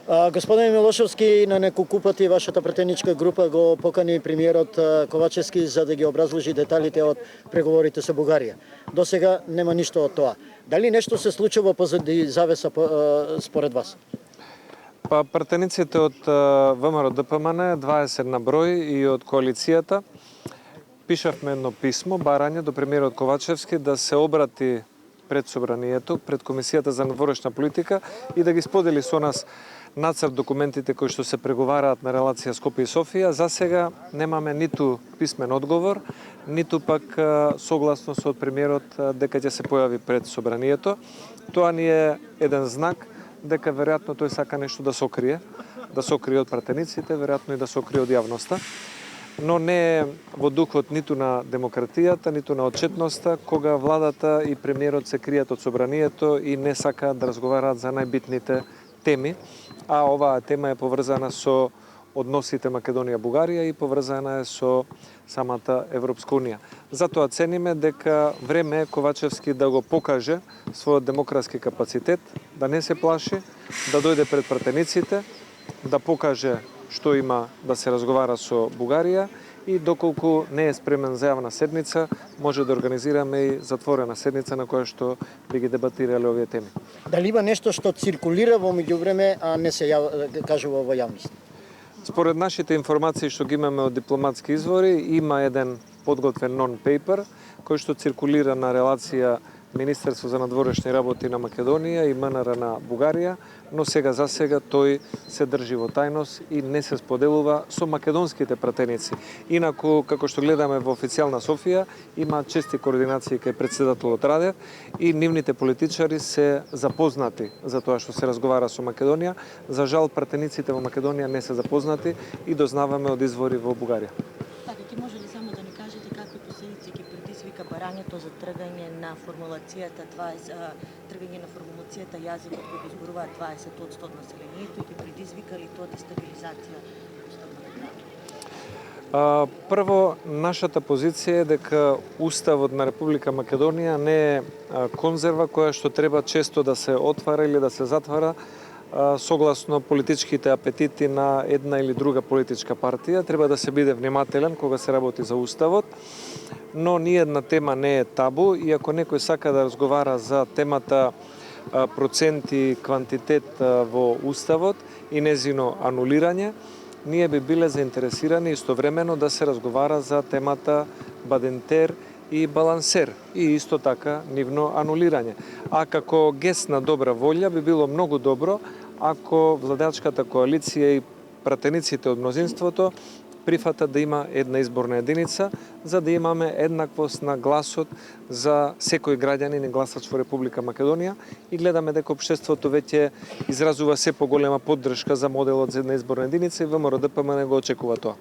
Господин Милошевски, на неколку пати вашата претеничка група го покани премиерот Ковачевски за да ги образложи деталите од преговорите со Бугарија. До сега нема ништо од тоа. Дали нешто се случува позади завеса според вас? Па пратениците од ВМРО ДПМН, 20 на број и од коалицијата, пишавме едно писмо, барање до премиерот Ковачевски да се обрати пред собранието, пред Комисијата за надворешна политика и да ги сподели со нас нацрт документите кои што се преговараат на релација Скопје и Софија. За сега немаме ниту писмен одговор, ниту пак согласност од премиерот дека ќе се појави пред собранието. Тоа ни е еден знак дека веројатно тој сака нешто да сокрие од пратениците, веројатно и да сокрие од јавноста, но не е во духот ниту на демократијата, ниту на отчетноста, кога владата и премиерот се кријат од собранието и не сакаат да разговараат за најбитните теми, а оваа тема е поврзана со односите Македонија-Бугарија и поврзана е со самата Европска унија. Затоа цениме дека време е Ковачевски да го покаже својот демократски капацитет, да не се плаши, да дојде пред пратениците, да покаже што има да се разговара со Бугарија и доколку не е спремен за јавна седница, може да организираме и затворена седница на која што би ги дебатирале овие теми. Дали има нешто што циркулира во меѓувреме, а не се кажува во јавност? Според нашите информации што ги имаме од дипломатски извори, има еден подготвен нон-пейпер кој што циркулира на релација Министерство за надворешни работи на Македонија и МНР на Бугарија, но сега за сега тој се држи во тајност и не се споделува со македонските пратеници. Инаку, како што гледаме во официјална Софија, има чести координации кај претседателот Радев и нивните политичари се запознати за тоа што се разговара со Македонија. За жал, пратениците во Македонија не се запознати и дознаваме од извори во Бугарија. Така, може ли само да ни кажете какви последици ги предизвика барањето за тргање на формулацијата јазикот кој го зборуваат 20% од населението и ги предизвика ли тоа дестабилизација уставот? Прво, нашата позиција е дека Уставот на Република Македонија не е конзерва која што треба често да се отвара или да се затвара согласно политичките апетити на една или друга политичка партија. Треба да се биде внимателен кога се работи за Уставот, но ниедна тема не е табу и ако некој сака да разговара за темата проценти, квантитет во Уставот и незино анулирање, ние би биле заинтересирани истовремено да се разговара за темата Бадентер и Балансер и исто така нивно анулирање. А како гест на добра волја би било многу добро ако владачката коалиција и пратениците од мнозинството прифатат да има една изборна единица, за да имаме еднаквост на гласот за секој граѓанин и гласач во Република Македонија и гледаме дека општеството веќе изразува се поголема поддршка за моделот за една изборна единица и ВМРО ДПМН го очекува тоа.